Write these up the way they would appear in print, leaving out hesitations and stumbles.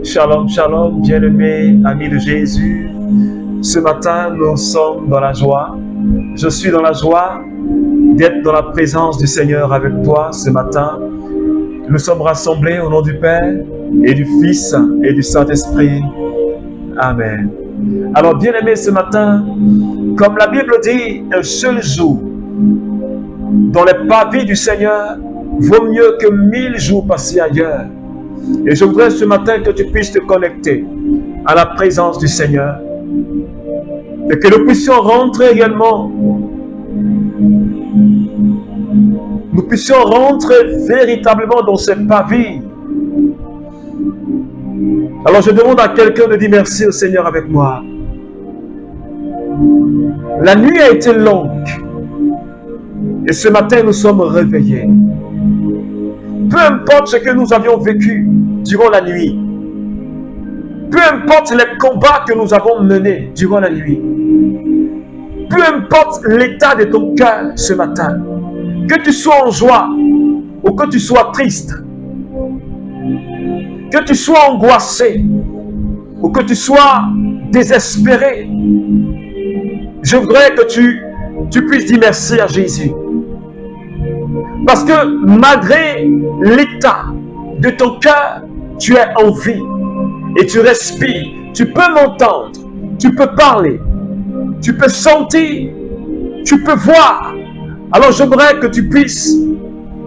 Shalom, shalom, bien-aimés, amis de Jésus. Ce matin, nous sommes dans la joie. Je suis dans la joie d'être dans la présence du Seigneur avec toi ce matin. Nous sommes rassemblés au nom du Père et du Fils et du Saint-Esprit. Amen. Alors, bien-aimés, ce matin, comme la Bible dit, un seul jour dans les pavis du Seigneur vaut mieux que 1000 jours passés ailleurs. Et je voudrais ce matin que tu puisses te connecter à la présence du Seigneur et que nous puissions rentrer également. Nous puissions rentrer véritablement dans ces pavis. Alors je demande à quelqu'un de dire merci au Seigneur avec moi. La nuit a été longue et ce matin nous sommes réveillés. Peu importe ce que nous avions vécu durant la nuit, peu importe les combats que nous avons menés durant la nuit, peu importe l'état de ton cœur ce matin, que tu sois en joie ou que tu sois triste, que tu sois angoissé ou que tu sois désespéré, je voudrais que tu puisses dire merci à Jésus. Parce que malgré l'état de ton cœur, tu es en vie et tu respires. Tu peux m'entendre, tu peux parler, tu peux sentir, tu peux voir. Alors j'aimerais que tu puisses,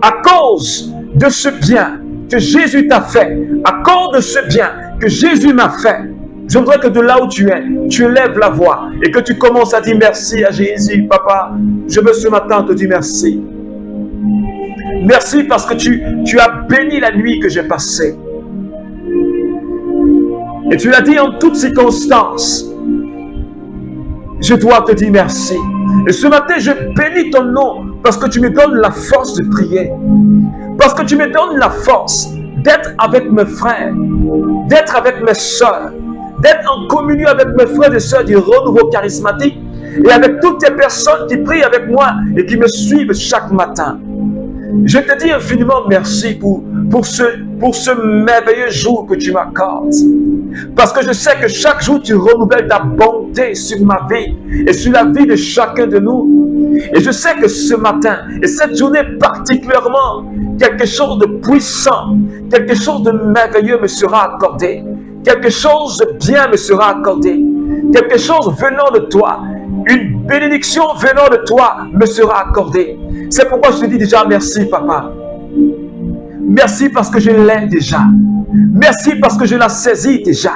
à cause de ce bien que Jésus t'a fait, à cause de ce bien que Jésus m'a fait, je voudrais que de là où tu es, tu élèves la voix et que tu commences à dire merci à Jésus. Papa, je veux ce matin te dire merci. Merci parce que tu as béni la nuit que j'ai passée. Et tu l'as dit en toutes circonstances. Je dois te dire merci. Et ce matin, je bénis ton nom parce que tu me donnes la force de prier. Parce que tu me donnes la force d'être avec mes frères, d'être avec mes soeurs, d'être en communion avec mes frères et sœurs du renouveau charismatique et avec toutes les personnes qui prient avec moi et qui me suivent chaque matin. Je te dis infiniment merci pour ce merveilleux jour que tu m'accordes. Parce que je sais que chaque jour tu renouvelles ta bonté sur ma vie et sur la vie de chacun de nous. Et je sais que ce matin et cette journée particulièrement, quelque chose de puissant, quelque chose de merveilleux me sera accordé. Quelque chose de bien me sera accordé. Quelque chose venant de toi, une bénédiction venant de toi me sera accordée. C'est pourquoi je te dis déjà merci, papa. Merci parce que je l'ai déjà. Merci parce que je la saisis déjà.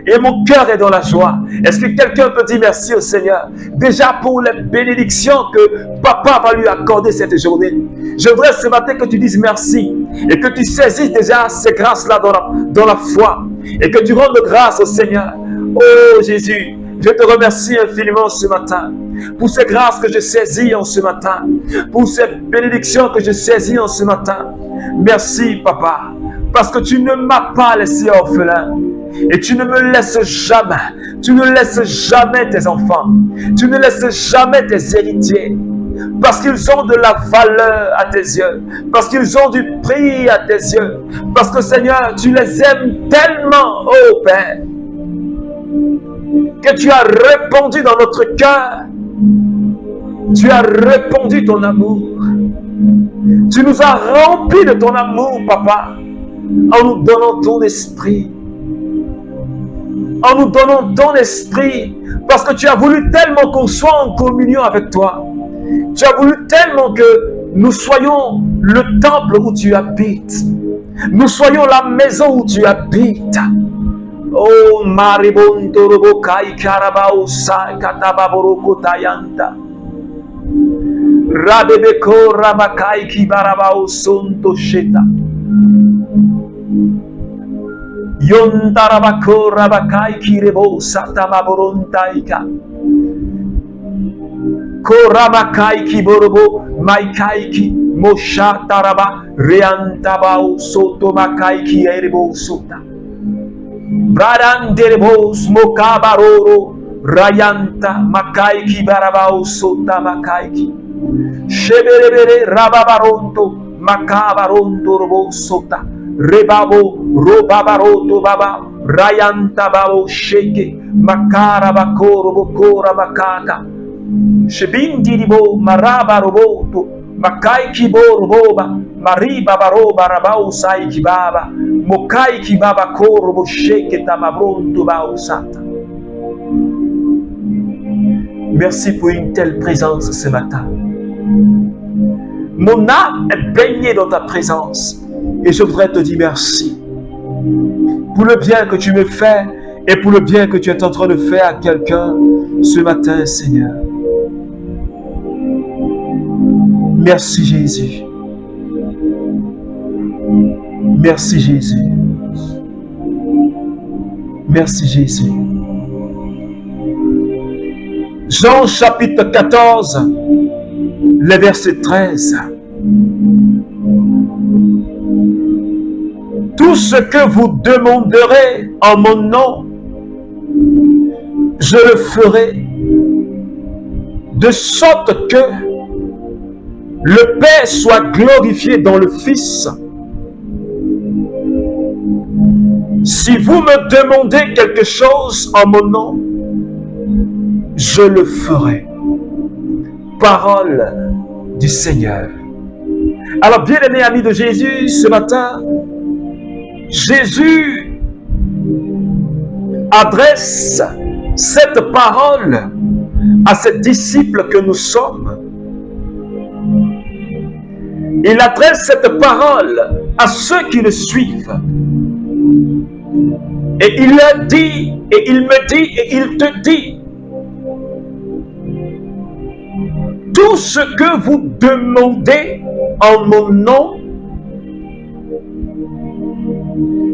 Et mon cœur est dans la joie. Est-ce que quelqu'un peut dire merci au Seigneur? Déjà pour les bénédictions que papa va lui accorder cette journée. Je voudrais ce matin que tu dises merci. Et que tu saisisses déjà ces grâces-là dans la foi. Et que tu rendes grâce au Seigneur. Oh Jésus, je te remercie infiniment ce matin. Pour ces grâces que je saisis en ce matin. Pour ces bénédictions que je saisis en ce matin. Merci papa. Parce que tu ne m'as pas laissé orphelin. Et tu ne me laisses jamais. Tu ne laisses jamais tes enfants. Tu ne laisses jamais tes héritiers. Parce qu'ils ont de la valeur à tes yeux. Parce qu'ils ont du prix à tes yeux. Parce que Seigneur, tu les aimes tellement, oh Père, que tu as répandu dans notre cœur. Tu as répandu ton amour. Tu nous as remplis de ton amour, papa, en nous donnant ton esprit. En nous donnant ton esprit. Parce que tu as voulu tellement qu'on soit en communion avec toi. Tu as voulu tellement que nous soyons le temple où tu habites. Nous soyons la maison où tu habites. Oh, Maribonto Robokai Karabao Sai Katababoroko Tayanta. Rabebeko Rabakai Kibarabao Sonto Sheta. Yontarabako Rabakai Kirebo Satamaborontaika. Korabakai Kiborobo Maikaiki Mosha Taraba Reantabao Soto Makaiki Erebo Sota. Bradanderebos Mokabaroro Rayanta Makaiki Barabao Sota Makaiki. Sheberebere Rababaronto Makabaronto Robo Sota. Rebabo, Robabaro, Tobaba, Rayantabao, Sheke, Makara, Bakoro, Bokora, Makaka, Shebindiribo, Maraba, Roboto, Makai Kibo, Roboba, Mariba, Baroba, Rabao, Sai Kibaba, Mokai Kibaba, Koro, Sheke, Tamabronto, Baosata. Merci pour une telle présence ce matin. Mon âme est baignée dans ta présence et je voudrais te dire merci pour le bien que tu me fais et pour le bien que tu es en train de faire à quelqu'un ce matin, Seigneur. Merci Jésus. Merci Jésus. Merci Jésus. Jean chapitre 14, le verset 13. Tout ce que vous demanderez en mon nom, je le ferai, de sorte que le Père soit glorifié dans le Fils. Si vous me demandez quelque chose en mon nom, je le ferai. Parole du Seigneur. Alors, bien-aimés amis de Jésus, ce matin, Jésus adresse cette parole à ses disciples que nous sommes. Il adresse cette parole à ceux qui le suivent. Et il leur dit, et il me dit, et il te dit, tout ce que vous demandez en mon nom,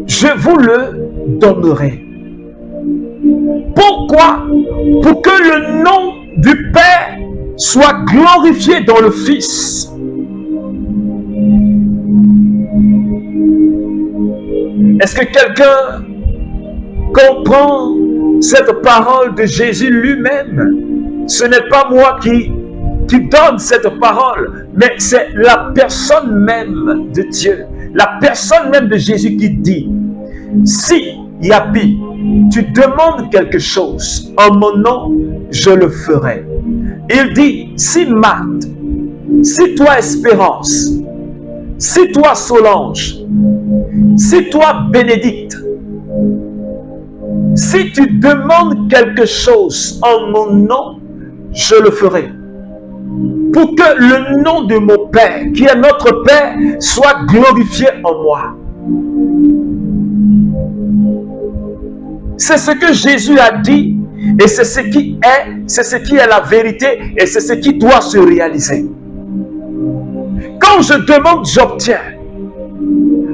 je vous le donnerai. Pourquoi? Pour que le nom du Père soit glorifié dans le Fils. Est-ce que quelqu'un comprend cette parole de Jésus lui-même? Ce n'est pas moi qui donne cette parole, mais c'est la personne même de Dieu, la personne même de Jésus qui dit, si Yapi, tu demandes quelque chose en mon nom, je le ferai. Il dit, si Marthe, si toi Espérance, si toi Solange, si toi Bénédicte, si tu demandes quelque chose en mon nom, je le ferai. Pour que le nom de mon Père, qui est notre Père, soit glorifié en moi. C'est ce que Jésus a dit, et c'est ce qui est la vérité, et c'est ce qui doit se réaliser. Quand je demande, j'obtiens.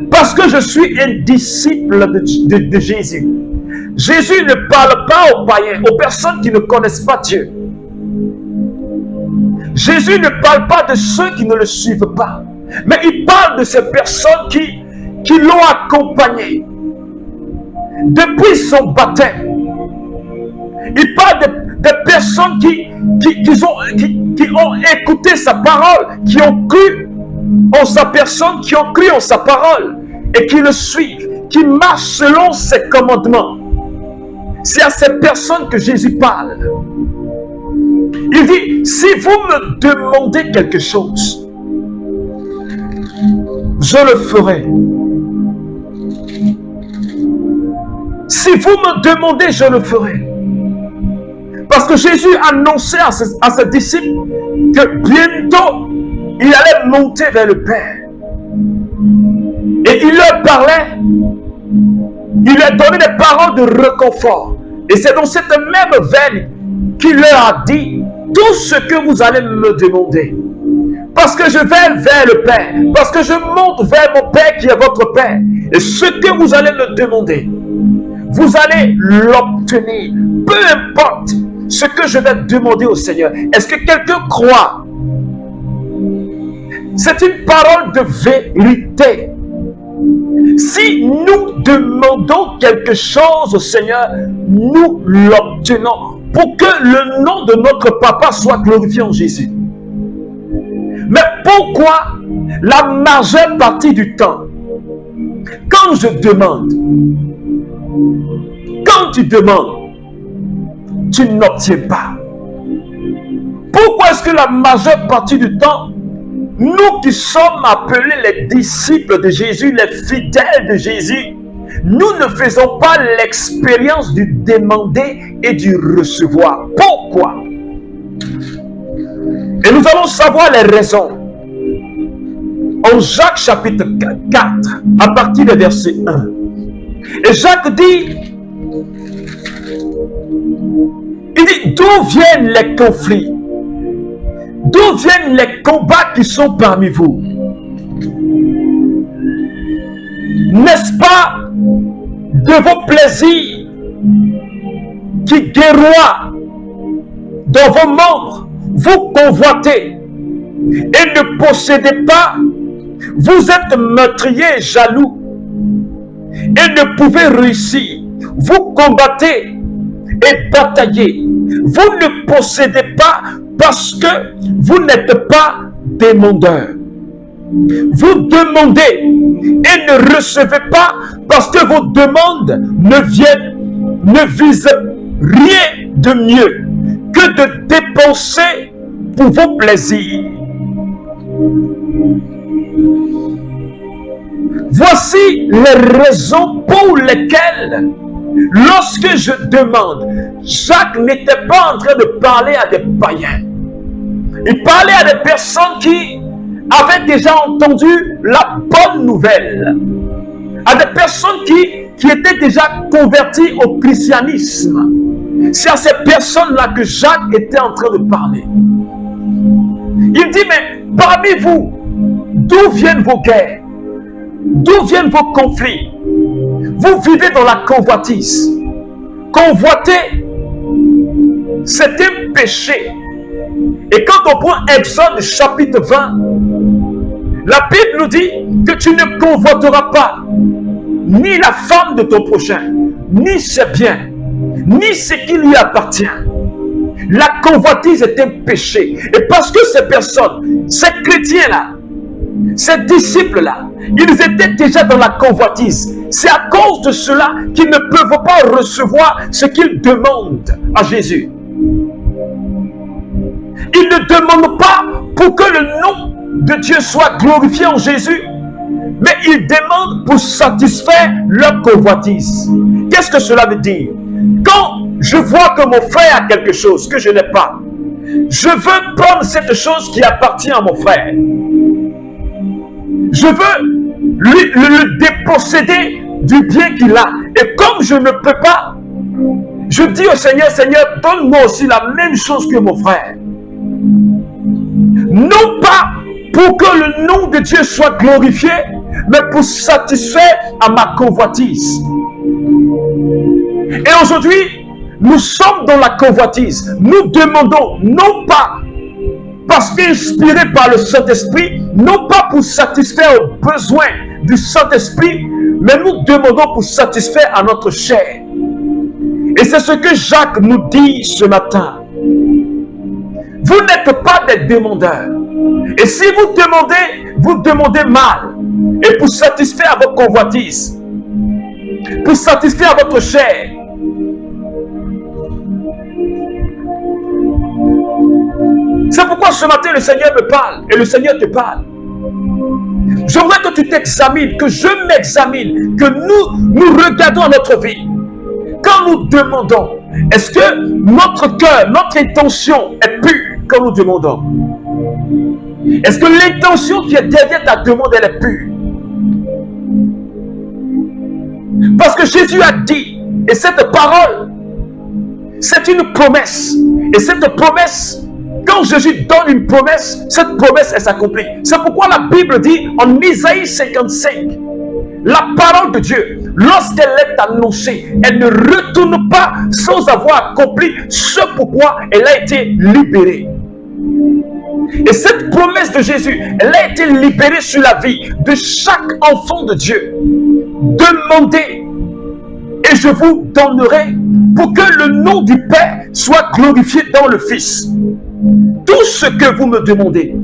Parce que je suis un disciple de Jésus. Jésus ne parle pas aux païens, aux personnes qui ne connaissent pas Dieu. Jésus ne parle pas de ceux qui ne le suivent pas, mais il parle de ces personnes qui l'ont accompagné depuis son baptême. Il parle de personnes qui ont écouté sa parole, qui ont cru en sa personne, qui ont cru en sa parole et qui le suivent, qui marchent selon ses commandements. C'est à ces personnes que Jésus parle. Il dit, si vous me demandez quelque chose, je le ferai. Si vous me demandez, je le ferai. Parce que Jésus annonçait à ses disciples que bientôt, il allait monter vers le Père. Et il leur parlait, il leur donnait des paroles de réconfort. Et c'est dans cette même veine qu'il leur a dit, tout ce que vous allez me demander, parce que je vais vers le Père, parce que je monte vers mon Père qui est votre Père, et ce que vous allez me demander, vous allez l'obtenir, peu importe ce que je vais demander au Seigneur. Est-ce que quelqu'un croit? C'est une parole de vérité. Si nous demandons quelque chose au Seigneur, nous l'obtenons pour que le nom de notre Papa soit glorifié en Jésus. Mais pourquoi la majeure partie du temps, Quand je demande, quand tu demandes, tu n'obtiens pas. Pourquoi est-ce que la majeure partie du temps, nous qui sommes appelés les disciples de Jésus, les fidèles de Jésus, nous ne faisons pas l'expérience du demander et du recevoir? Pourquoi? Et nous allons savoir les raisons. En Jacques chapitre 4, à partir du verset 1. Et Jacques dit, il dit, d'où viennent les conflits? D'où viennent les combats qui sont parmi vous? N'est-ce pas de vos plaisirs qui guerroient dans vos membres? Vous convoitez et ne possédez pas. Vous êtes meurtriers, jaloux et ne pouvez réussir. Vous combattez et bataillez. Vous ne possédez pas parce que vous n'êtes pas demandeurs. Vous demandez et ne recevez pas parce que vos demandes ne visent rien de mieux que de dépenser pour vos plaisirs. Voici les raisons pour lesquelles, lorsque je demande, Jacques n'était pas en train de parler à des païens. Il parlait à des personnes qui avaient déjà entendu la bonne nouvelle, à des personnes qui étaient déjà converties au christianisme. C'est à ces personnes-là que Jacques était en train de parler. Il dit, mais parmi vous, d'où viennent vos guerres? D'où viennent vos conflits? Vous vivez dans la convoitise. Convoiter, c'est un péché. Et quand on prend Exode chapitre 20, la Bible nous dit que tu ne convoiteras pas ni la femme de ton prochain, ni ses biens, ni ce qui lui appartient. La convoitise est un péché. Et parce que ces personnes, ces chrétiens-là, ces disciples-là, ils étaient déjà dans la convoitise. C'est à cause de cela qu'ils ne peuvent pas recevoir ce qu'ils demandent à Jésus. Ils ne demandent pas pour que le nom de Dieu soit glorifié en Jésus, mais ils demandent pour satisfaire leur convoitise. Qu'est-ce que cela veut dire? Quand je vois que mon frère a quelque chose que je n'ai pas, je veux prendre cette chose qui appartient à mon frère. Je veux le déposséder du bien qu'il a. Et comme je ne peux pas, je dis au Seigneur, Seigneur, donne-moi aussi la même chose que mon frère. Non pas pour que le nom de Dieu soit glorifié, mais pour satisfaire à ma convoitise. Et aujourd'hui, nous sommes dans la convoitise. Nous demandons non pas parce qu'inspirés par le Saint-Esprit, non pas pour satisfaire aux besoins du Saint-Esprit, mais nous demandons pour satisfaire à notre chair. Et c'est ce que Jacques nous dit ce matin. Vous n'êtes pas des demandeurs. Et si vous demandez mal. Et pour satisfaire à vos convoitises, pour satisfaire à votre chair. C'est pourquoi ce matin le Seigneur me parle et le Seigneur te parle. J'aimerais que tu t'examines, que je m'examine, que nous regardons notre vie. Quand nous demandons, est-ce que notre cœur, notre intention est pure quand nous demandons? Est-ce que l'intention qui est derrière ta demande, elle est pure? Parce que Jésus a dit, et cette parole, c'est une promesse. Et cette promesse, quand Jésus donne une promesse, cette promesse, elle s'accomplit. C'est pourquoi la Bible dit en Isaïe 55, la parole de Dieu, lorsqu'elle est annoncée, elle ne retourne pas sans avoir accompli ce pourquoi elle a été libérée. Et cette promesse de Jésus, elle a été libérée sur la vie de chaque enfant de Dieu. Demandez et je vous donnerai pour que le nom du Père soit glorifié dans le Fils. Tout ce que vous me demandez,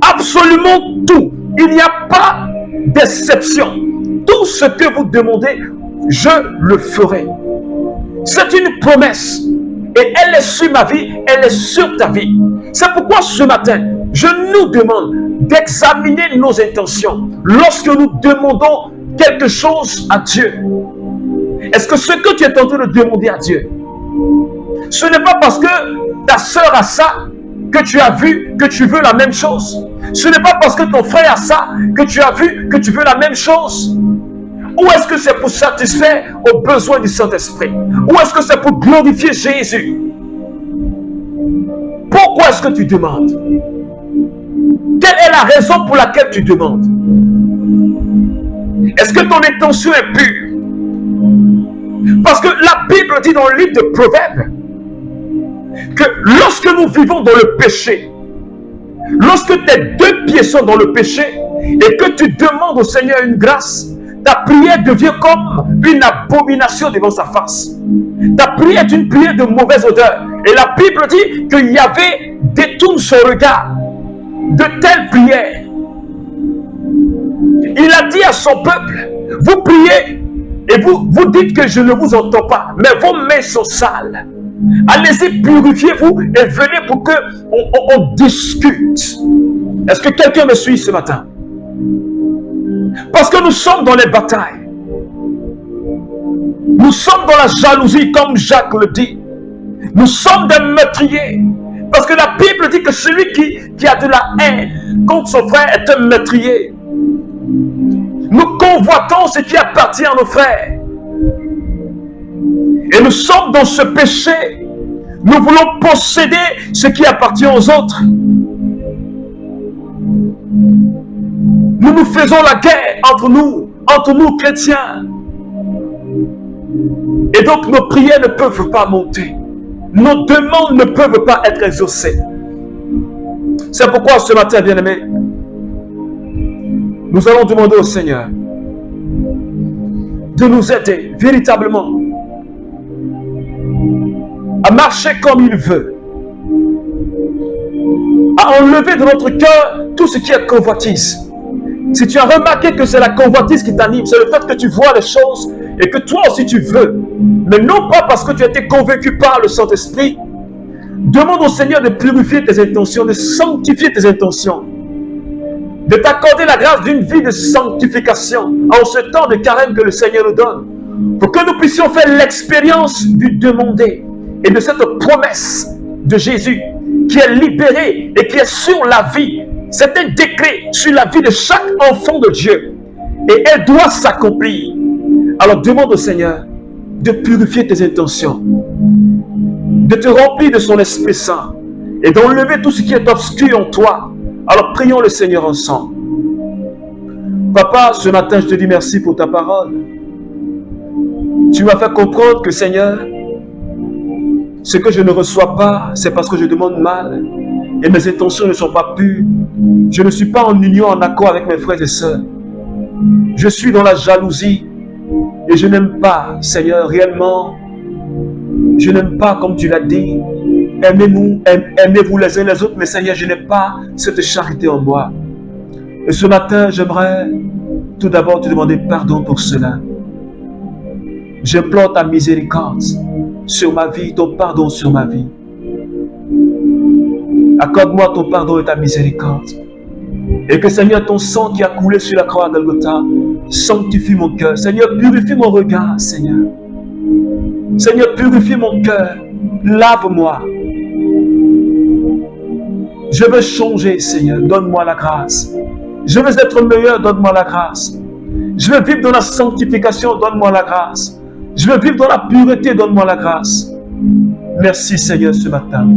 absolument tout, il n'y a pas d'exception. Tout ce que vous demandez, je le ferai. C'est une promesse. Et elle est sur ma vie, elle est sur ta vie. C'est pourquoi ce matin, je nous demande d'examiner nos intentions lorsque nous demandons quelque chose à Dieu. Est-ce que ce que tu es en train de demander à Dieu, ce n'est pas parce que ta soeur a ça que tu as vu que tu veux la même chose? Ce n'est pas parce que ton frère a ça que tu as vu que tu veux la même chose? Ou est-ce que c'est pour satisfaire aux besoins du Saint-Esprit? Ou est-ce que c'est pour glorifier Jésus? Pourquoi est-ce que tu demandes? Quelle est la raison pour laquelle tu demandes? Est-ce que ton intention est pure? Parce que la Bible dit dans le livre de Proverbes que lorsque nous vivons dans le péché, lorsque tes deux pieds sont dans le péché et que tu demandes au Seigneur une grâce, ta prière devient comme une abomination devant sa face. Ta prière est une prière de mauvaise odeur. Et la Bible dit que Yahvé détourne son regard de telles prières. Il a dit à son peuple, vous priez et vous dites que je ne vous entends pas, mais vos mains sont sales. Allez-y, purifiez-vous et venez pour qu'on discute. Est-ce que quelqu'un me suit ce matin? Parce que nous sommes dans les batailles. Nous sommes dans la jalousie, comme Jacques le dit. Nous sommes des meurtriers. Parce que la Bible dit que celui qui a de la haine contre son frère est un meurtrier. Nous convoitons ce qui appartient à nos frères. Et nous sommes dans ce péché. Nous voulons posséder ce qui appartient aux autres. Nous nous faisons la guerre entre nous chrétiens. Et donc nos prières ne peuvent pas monter. Nos demandes ne peuvent pas être exaucées. C'est pourquoi ce matin, bien-aimés, nous allons demander au Seigneur de nous aider véritablement à marcher comme il veut, à enlever de notre cœur tout ce qui est convoitise. Si tu as remarqué que c'est la convoitise qui t'anime, c'est le fait que tu vois les choses et que toi aussi tu veux, mais non pas parce que tu as été convaincu par le Saint-Esprit, demande au Seigneur de purifier tes intentions, de sanctifier tes intentions, de t'accorder la grâce d'une vie de sanctification en ce temps de carême que le Seigneur nous donne, pour que nous puissions faire l'expérience du demander et de cette promesse de Jésus qui est libérée et qui est sur la vie. C'est un décret sur la vie de chaque enfant de Dieu et elle doit s'accomplir. Alors demande au Seigneur de purifier tes intentions, de te remplir de son Esprit Saint et d'enlever tout ce qui est obscur en toi. Alors prions le Seigneur ensemble. Papa, ce matin je te dis merci pour ta parole. Tu m'as fait comprendre que Seigneur, ce que je ne reçois pas, c'est parce que je demande mal et mes intentions ne sont pas pures. Je ne suis pas en union, en accord avec mes frères et sœurs. Je suis dans la jalousie et je n'aime pas, Seigneur, réellement. Je n'aime pas, comme tu l'as dit, aimez-vous les uns les autres, mais Seigneur, je n'ai pas cette charité en moi. Et ce matin, j'aimerais tout d'abord te demander pardon pour cela. J'implore ta miséricorde sur ma vie, ton pardon sur ma vie. Accorde-moi ton pardon et ta miséricorde. Et que Seigneur, ton sang qui a coulé sur la croix de Golgotha sanctifie mon cœur. Seigneur, purifie mon regard, Seigneur. Seigneur, purifie mon cœur. Lave-moi. Je veux changer, Seigneur. Donne-moi la grâce. Je veux être meilleur. Donne-moi la grâce. Je veux vivre dans la sanctification. Donne-moi la grâce. Je veux vivre dans la pureté. Donne-moi la grâce. Merci, Seigneur, ce matin.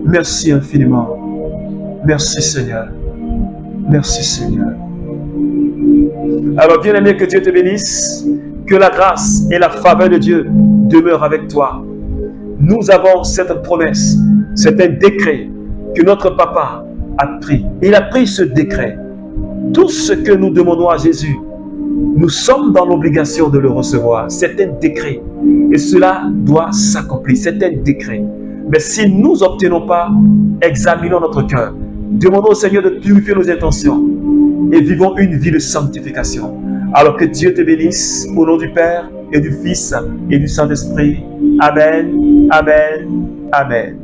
Merci infiniment. Merci, Seigneur. Merci, Seigneur. Alors, bien-aimé, que Dieu te bénisse. Que la grâce et la faveur de Dieu demeurent avec toi. Nous avons cette promesse. C'est un décret que notre papa a pris. Il a pris ce décret. Tout ce que nous demandons à Jésus, nous sommes dans l'obligation de le recevoir. C'est un décret. Et cela doit s'accomplir. C'est un décret. Mais si nous n'obtenons pas, examinons notre cœur. Demandons au Seigneur de purifier nos intentions et vivons une vie de sanctification. Alors que Dieu te bénisse au nom du Père et du Fils et du Saint-Esprit. Amen, amen, amen.